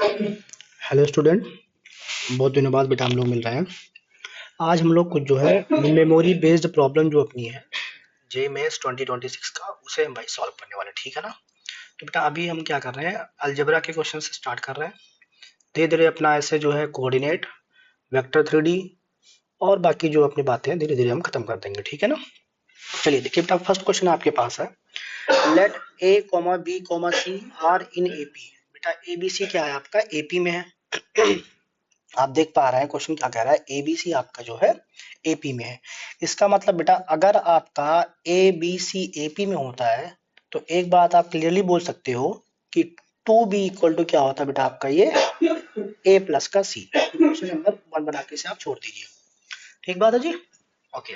Hello student, बहुत दिनों बाद बेटा हम लोग मिल रहे हैं। आज हम लोग कुछ जो है मेमोरी बेस्ड प्रॉब्लम जो अपनी है जे मेंस 2026 का, उसे हम भाई सॉल्व करने वाले हैं, ठीक है ना। तो बेटा अभी हम क्या कर रहे हैं, अलजेब्रा के क्वेश्चन से स्टार्ट कर रहे हैं। धीरे धीरे अपना ऐसे जो है कोऑर्डिनेट, वेक्टर 3D और बाकी जो अपनी बातें हैं धीरे धीरे हम खत्म कर देंगे, ठीक है ना। चलिए देखिए बेटा, फर्स्ट क्वेश्चन आपके पास है, let A comma B comma C are in AP. बेटा एबीसी क्या है आपका, एपी में है। आप देख पा रहे हैं क्वेश्चन क्या कह रहा है, एबीसी आपका जो है एपी में है। इसका मतलब बेटा अगर आपका एबीसी एपी में होता है तो एक बात आप क्लियरली बोल सकते हो कि 2b इक्वल टू क्या होता है बेटा आपका, ये a प्लस का c। क्वेश्चन नंबर 1 बना के से आप छोड़ दीजिए, ठीक बात है जी। ओके,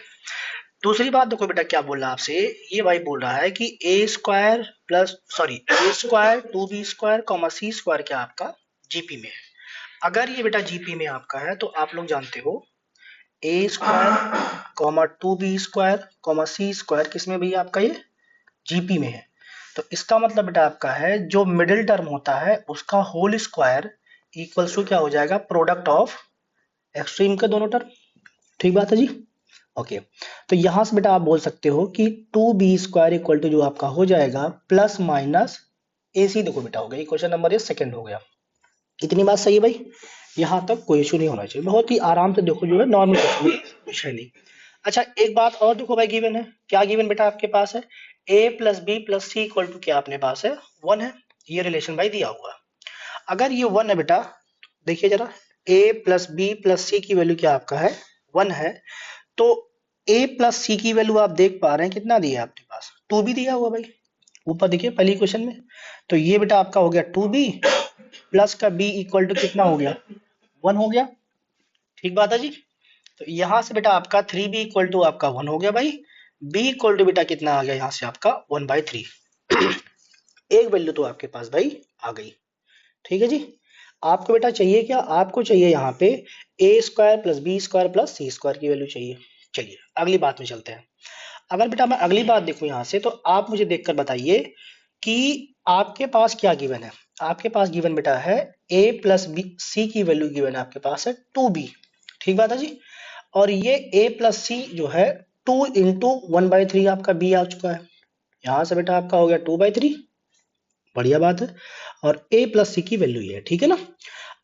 दूसरी बात देखो बेटा क्या बोल रहा है आपसे, ये भाई बोल रहा है कि ए स्क्वायर प्लस सॉरी ए square 2b square comma c square क्या आपका जीपी में है। अगर ये बेटा जीपी में आपका है तो आप लोग जानते हो a square comma 2b square comma c square किसमें भैया आपका, ये जीपी में है। तो इसका मतलब बेटा आपका है जो मिडिल टर्म होता है उसका होल स्क्वायर इक्वल्स टू क्या हो जाएगा, प्रोडक्ट ऑफ एक्सट्रीम के दोनों टर्म, ठीक बात है जी। ओके, तो यहां से बेटा आप बोल सकते हो कि 2b स्क्वायर इक्वल टू जो आपका हो जाएगा प्लस माइनस ए सी। देखो बेटा हो गया, क्वेश्चन नंबर ये सेकंड हो गया। इतनी बात सही है भाई, यहाँ तक कोई इशू नहीं होना चाहिए, बहुत ही आराम से देखो जो है नॉर्मल क्वेश्चन, कुछ है नहीं। अच्छा एक बात और देखो भाई, गिवन है क्या, गिवन बेटा आपके पास है a plus B plus C equal to क्या अपने पास है 1 है। ये रिलेशन भाई दिया हुआ, अगर ये 1 है बेटा, देखिए जरा a प्लस बी प्लस सी की वैल्यू क्या आपका है 1 है, तो a प्लस सी की वैल्यू आप देख पा रहे हैं कितना दिया है आपके पास, 2 भी दिया हुआ भाई ऊपर देखिए पहली क्वेश्चन में। तो ये बेटा आपका हो गया 2b प्लस का b इक्वल टू कितना हो गया 1 हो गया, ठीक बात है जी। तो यहां से बेटा आपका 3b इक्वल टू आपका 1 हो गया भाई, b इक्वल टू बेटा कितना आ गया यहाँ से आपका 1/3। एक वैल्यू तो आपके पास भाई आ गई, ठीक है जी। आपको बेटा चाहिए क्या, आपको चाहिए यहाँ पे a square plus b square plus c square की वैल्यू चाहिए। चलिए अगली बात में चलते हैं। अगर बेटा मैं अगली बात देखूं यहाँ से, तो आप मुझे देखकर बताइए कि आपके पास क्या गिवन है। आपके पास गिवन बेटा है a प्लस बी सी की वैल्यू गिवन है आपके पास है 2b, ठीक बात है जी। और ये a प्लस सी जो है 2 इंटू 1/3 आपका b आ चुका है, यहां से बेटा आपका हो गया 2/3, बढ़िया बात है। और a प्लस सी की वैल्यू ये है, ठीक है ना।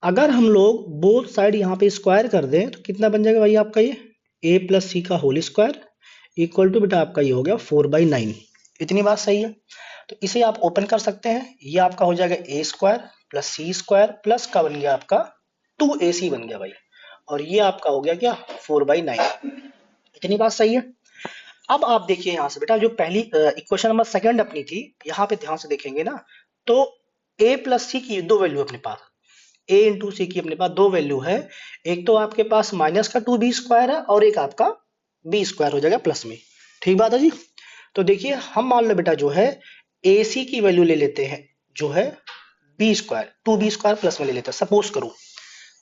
अगर हम लोग बोथ साइड यहाँ पे स्क्वायर कर दें तो कितना बन जाएगा भाई आपका, ये a प्लस सी का होल स्क्वायर इक्वल टू बेटा आपका ये हो गया 4/9। इतनी बात सही है, तो इसे आप ओपन कर सकते हैं, ये आपका हो जाएगा ए square plus c square plus का बन गया आपका 2ac बन गया भाई, और ये आपका हो गया क्या 4/9। इतनी बात सही है। अब आप देखिए यहाँ से बेटा जो पहली इक्वेशन नंबर सेकंड अपनी थी, यहाँ पे ध्यान से देखेंगे ना, तो a प्लस सी की दो वैल्यू अपने पास, a इंटू सी की अपने पास दो वैल्यू है। एक तो आपके पास माइनस का 2b स्क्वायर है और एक आपका b स्क्वायर हो जाएगा प्लस में, ठीक बात है जी। तो देखिए हम मान लो बेटा जो है ए सी की वैल्यू ले लेते हैं जो है B square 2b square plus में ले लेते हैं, सपोज करो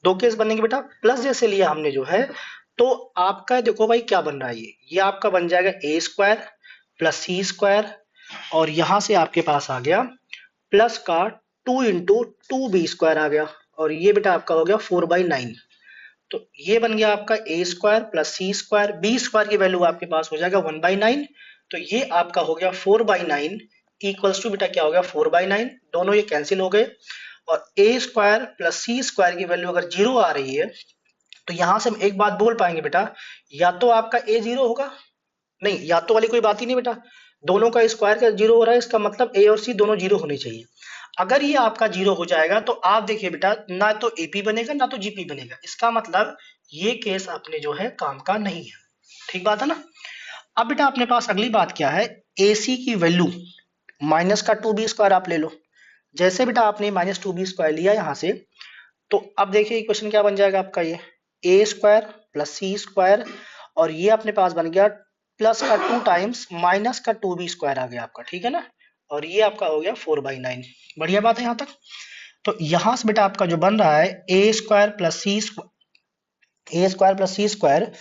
दो केस बनेंगे बेटा, प्लस जैसे लिया हमने जो है, तो आपका देखो भाई क्या बन रहा है, ये आपका बन जाएगा ए स्क्वायर प्लस सी स्क्वायर, और यहां से आपके पास आ गया प्लस का 2 इंटू 2b स्क्वायर आ गया, और ये बेटा आपका हो गया 4/9। तो ये बन गया आपका ए square plus c square, B square की वैल्यू आपके पास हो जाएगा 1/9, तो ये आपका हो गया 4/9 इक्वल्स टू बेटा क्या हो गया 4/9, दोनों ये कैंसिल हो गए। और ए स्क्वायर प्लस सी स्क्वायर की वैल्यू अगर जीरो आ रही है तो यहां से हम एक बात बोल पाएंगे बेटा, या तो आपका ए जीरो होगा, नहीं या तो वाली कोई बात ही नहीं बेटा, दोनों का स्क्वायर का जीरो हो रहा है, इसका मतलब ए और सी दोनों जीरो होने चाहिए। अगर ये आपका जीरो हो जाएगा तो आप देखिए बेटा ना तो एपी बनेगा ना तो जीपी बनेगा, इसका मतलब ये केस अपने जो है काम का नहीं है, ठीक बात है ना। अब बेटा अपने पास अगली बात क्या है, एसी की वैल्यू माइनस का 2b स्क्वायर आप ले लो। जैसे बेटा आपने माइनस 2b स्क्वायर लिया यहां से, तो अब देखिए इक्वेशन क्या बन जाएगा आपका, ये ए स्क्वायर प्लस सी स्क्वायर, और ये अपने पास बन गया प्लस का 2 टाइम्स माइनस का 2b स्क्वायर आ गया आपका, ठीक है ना। और ये आपका हो गया 4/9, बढ़िया बात है यहाँ तक। तो यहां से बेटा आपका जो बन रहा है ए square plus c square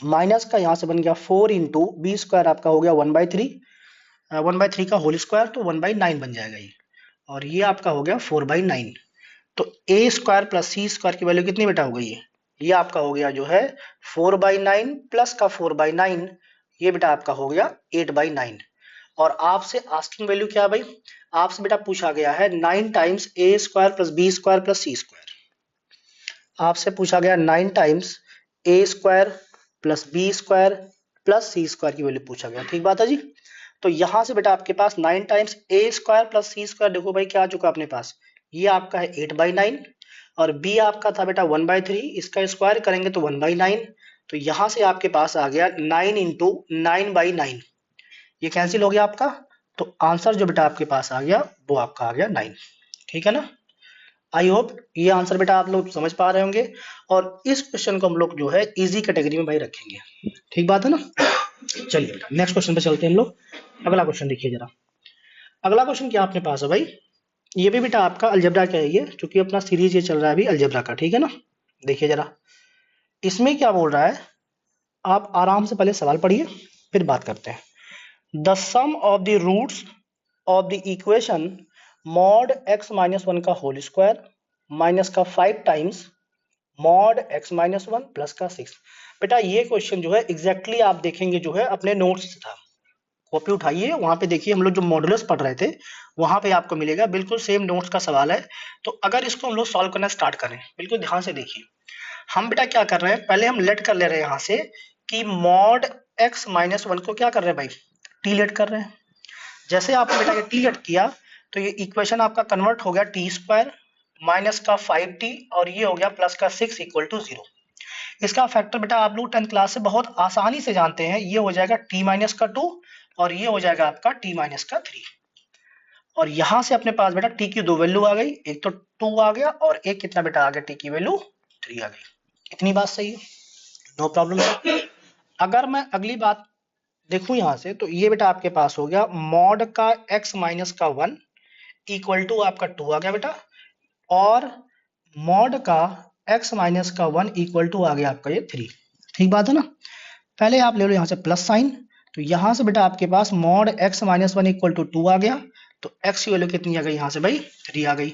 minus का यहाँ से बन गया 4 इंटू बी स्क्वायर आपका हो गया 1/3, 1/3 का होल स्क्वायर तो 1/9 बन जाएगा ये, और ये आपका हो गया 4/9। तो ए स्क्वायर प्लस सी स्क्वायर की वैल्यू कितनी बेटा हो गई है? ये आपका हो गया जो है 4/9 प्लस का 4/9, ये बेटा आपका हो गया 8/9। और आपसे आस्किंग वैल्यू क्या है भाई? आपसे बेटा पूछा गया है 9 times a square plus b square plus c square. आपसे पूछा गया 9 times a square plus b square plus c square की वैल्यू पूछा गया। ठीक बात है जी। तो यहां से बेटा आपके पास 9 times a square plus c square, देखो भाई क्या आ चुका अपने पास, ये आपका है 8/9 और बी आपका था बेटा 1/3, इसका स्क्वायर करेंगे तो 1/9। तो यहां से आपके पास आ गया 9 इंटू 9/9, ये कैंसिल हो गया आपका। तो आंसर जो बेटा आपके पास आ गया वो आपका आ गया 9। ठीक है ना। आई होप ये आंसर बेटा आप लोग समझ पा रहे होंगे। और इस क्वेश्चन को हम लोग जो है इजी कैटेगरी में भाई रखेंगे। ठीक बात है ना। चलिए बेटा नेक्स्ट क्वेश्चन पे चलते हैं हम लोग। अगला क्वेश्चन देखिए जरा। अगला क्वेश्चन क्या अपने पास है भाई? ये भी बेटा आपका अलजेब्रा का है, ये क्योंकि अपना सीरीज ये चल रहा है अभी अलजेब्रा का। ठीक है ना। देखिए जरा इसमें क्या बोल रहा है, आप आराम से पहले सवाल पढ़िए फिर बात करते हैं। The sum of the roots of the equation mod x minus 1 का होल स्क्वायर माइनस का 5 times mod x minus 1 plus का 6। बेटा ये क्वेश्चन जो है एग्जैक्टली आप देखेंगे जो है अपने नोट्स से था। कॉपी उठाइए, वहां पे देखिए हम लोग जो मॉडुलस पढ़ रहे थे वहां पे आपको मिलेगा, बिल्कुल सेम नोट्स का सवाल है। तो अगर इसको हम लोग सॉल्व करना स्टार्ट करें, बिल्कुल ध्यान से देखिए। हम बेटा क्या कर रहे हैं, पहले हम लेट कर ले रहे हैं यहाँ से कि मॉड x माइनस 1 को क्या कर रहे हैं भाई, टी लेट कर रहे हैं। जैसे आपने बेटा ये टी लेट किया तो ये इक्वेशन आपका कन्वर्ट हो गया टी स्क्वायर माइनस का 5t और ये हो गया प्लस का 6 इक्वल टू 0। इसका फैक्टर बेटा आप लोग 10th क्लास से बहुत आसानी से जानते हैं, ये हो जाएगा t माइनस का 2 और ये हो जाएगा आपका t माइनस का 3। और यहां से अपने पास बेटा t की दो वैल्यू आ गई, एक तो 2 आ गया और एक कितना बेटा आ गया, t की वैल्यू 3 आ गई। इतनी बात सही है, नो प्रॉब्लम। अगर मैं अगली बात देखूं यहां से तो ये बेटा आपके पास हो गया मॉड का x माइनस का 1 इक्वल टू आपका 2 आ गया बेटा, और मॉड का x माइनस का 1 इक्वल टू आ गया आपका ये 3। ठीक बात है ना। पहले आप ले लो यहाँ से प्लस साइन, तो यहाँ से बेटा आपके पास mod x minus 1 equal to 2 आ गया, तो x की वैल्यू कितनी आ गई यहाँ से भाई, 3 आ गई।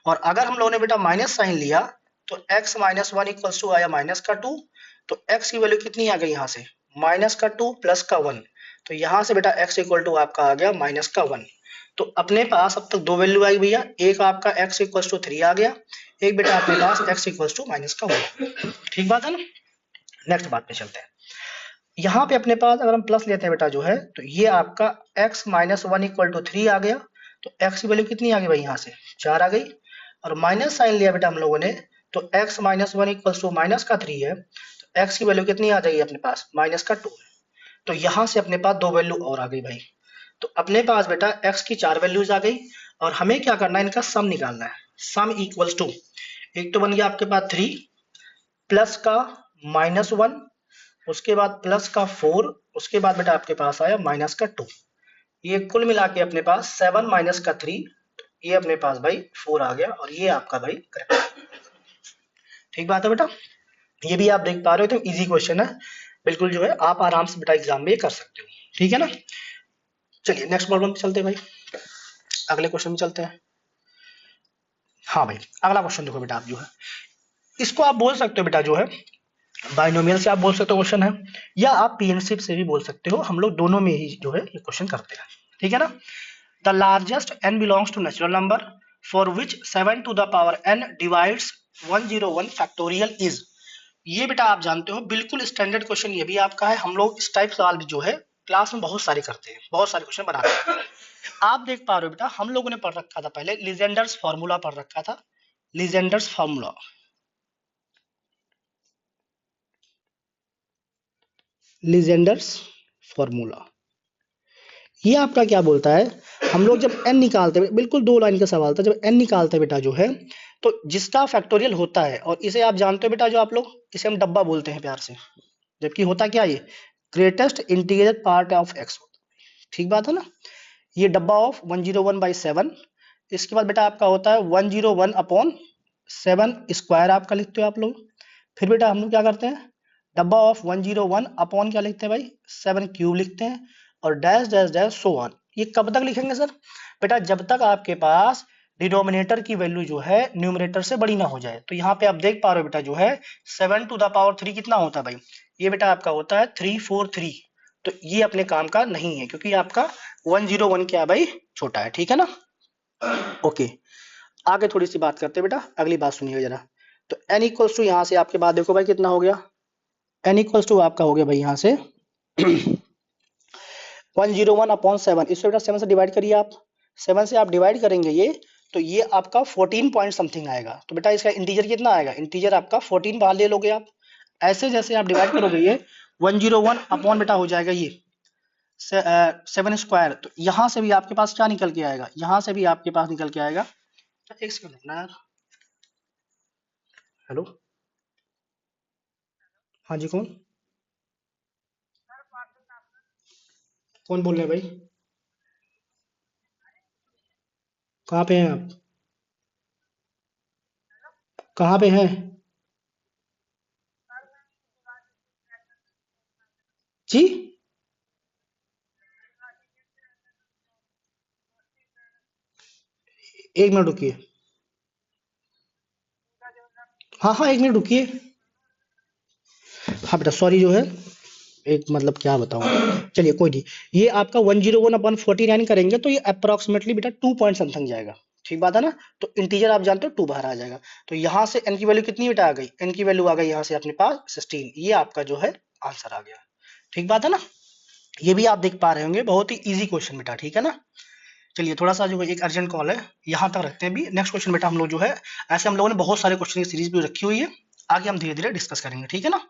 और अगर हम लोगों ने बेटा माइनस साइन लिया तो x माइनस 1 इक्वल टू आया माइनस का 2, तो x की वैल्यू कितनी आ गई यहाँ से, माइनस का 2 प्लस का 1। तो यहाँ से बेटा x इक्वल टू आपका आ गया माइनस का 1। तो अपने पास अब तक दो वैल्यू आई भैया, एक आपका x इक्वल टू 3 आ गया, एक बेटा अपने पास x इक्वल टू माइनस का 1। ठीक बात है ना। नेक्स्ट बात पे चलते हैं। यहाँ पे अपने पास अगर हम प्लस लेते हैं बेटा जो है, तो ये आपका x माइनस 1 इक्वल टू 3 आ गया, तो x की वैल्यू कितनी आ गई भाई यहाँ से, 4 आ गई। और माइनस साइन लिया बेटा हम लोगों ने, तो x minus 1 equal to minus का 3 है, तो x की वैल्यू कितनी आ जाएगी अपने पास, माइनस का 2। तो यहाँ से अपने पास दो वैल्यू और आ गई भाई। तो अपने पास बेटा x की 4 वैल्यूज आ गई और हमें क्या करना है, इनका सम निकालना है। सम इक्वल्स टू, एक तो बन गया आपके पास 3 प्लस का -1, उसके बाद प्लस का 4, उसके बाद बेटा आपके पास आया माइनस का 2। ये कुल मिला के अपने पास 7 माइनस का 3, ये अपने पास भाई 4 आ गया और ये आपका भाई करेक्ट। ठीक बात है बेटा, ये भी आप देख पा रहे हो, तो इजी क्वेश्चन है बिल्कुल, जो है आप आराम से बेटा एग्जाम में ये कर सकते हो। ठीक है ना। चलिए नेक्स्ट प्रॉब्लम पे चलते हैं भाई, अगले क्वेश्चन में चलते हैं। हाँ भाई अगला क्वेश्चन देखो बेटा, आप जो है इसको आप बोल सकते हो बेटा जो है बाइनोमियल से आप बोल सकते हो क्वेश्चन है, या आप पीएनसी से भी बोल सकते हो, हम लोग दोनों में ही जो है ये क्वेश्चन करते हैं। ठीक है ना। The largest n belongs to natural number for which 7 to the power n divides 101 factorial is. ये बेटा आप जानते हो बिल्कुल स्टैंडर्ड क्वेश्चन ये भी आपका है, हम लोग इस टाइप सवाल भी जो है क्लास में बहुत सारे करते हैं, बहुत सारे क्वेश्चन बनाते हैं। आप देख पा रहे हो बेटा हम लोगों ने पढ़ रखा था पहले लीजेंडर्स फार्मूला पढ़ रखा था, लीजेंडर्स फार्मूला, लीजेंडर्स फार्मूला। ये आपका क्या बोलता है, हम लोग जब n निकालते हैं, बिल्कुल दो लाइन का सवाल था, जब n निकालते हैं बेटा जो है तो जिसका फैक्टोरियल होता है, और इसे आप जानते हो बेटा जो आप लोग इसे हम डब्बा बोलते हैं प्यार से, जबकि होता क्या ये greatest integer part of x होता है। ठीक बात है ना। ये डब्बा ऑफ 101/7, इसके बाद बेटा आपका होता है 101/7 स्क्वायर आपका लिखते हो आप लोग। फिर बेटा हम लोग क्या करते हैं, डब्बा ऑफ 101 अपॉन क्या लिखते हैं भाई, 7 क्यूब लिखते हैं, और dash dash dash so on. ये कब तक लिखेंगे सर, बेटा जब तक आपके पास डिनोमिनेटर की वैल्यू जो है न्यूमरेटर से बड़ी ना हो जाए। तो यहाँ पे आप देख पा रहे हो बेटा जो है 7 टू द पावर 3 कितना होता है भाई, ये बेटा आपका होता है 343। तो ये अपने काम का नहीं है क्योंकि आपका 101 क्या है भाई, छोटा है, ठीक है ना। ओके, आगे थोड़ी सी बात करते हैं बेटा, अगली बात सुनिएगा जरा। तो n इक्वल्स टू यहाँ से आपके बाद देखो भाई कितना हो गया, n इक्वल्स टू आपका हो गया भाई यहाँ से 101/7, इससे बेटा 7 से डिवाइड करिए आप, 7 से आप डिवाइड करेंगे ये, तो ये आपका 14 पॉइंट समथिंग आएगा। तो बेटा इसका इंटीजर कितना आएगा, इंटीजर आपका 14 बाहर ले लोगे आप। ऐसे जैसे आप डिवाइड करोगे ये 101 अपॉन बेटा हो जाएगा ये 7 स्क्वायर। तो यहाँ से भी आपके पास क्या निकल के आएगा, यहाँ से भी आपके पास निकल के आएगा, एक सेकंड रुकना यार। हेलो, हाँ जी, कौन कौन बोल रहे हैं भाई, कहाँ पे हैं आप, कहाँ पे हैं जी। एक मिनट रुकिए, हाँ हाँ एक मिनट रुकिए। हाँ बेटा सॉरी जो है, एक मतलब क्या बताऊं, चलिए कोई नहीं। ये आपका 101/49 करेंगे तो ये अप्रोक्सीमेटली बेटा 2 पॉइंट समथिंग जाएगा, ठीक बात है ना। तो इंटीजर आप जानते हो 2 बाहर आ जाएगा। तो यहाँ से n की वैल्यू कितनी बेटा आ गई, n की वैल्यू आ गई यहाँ से अपने पास 16। ये आपका जो है आंसर आ गया, ठीक बात है ना। ये भी आप देख पा रहे होंगे, बहुत ही इजी क्वेश्चन बेटा, ठीक है ना। चलिए थोड़ा सा जो है एक अर्जेंट कॉल है, यहाँ तक रखते हैं अभी। नेक्स्ट क्वेश्चन बेटा हम लोग जो है, ऐसे हम लोगों ने बहुत सारे क्वेश्चन की सीरीज भी रखी हुई है, आगे हम धीरे धीरे डिस्कस करेंगे, ठीक है ना।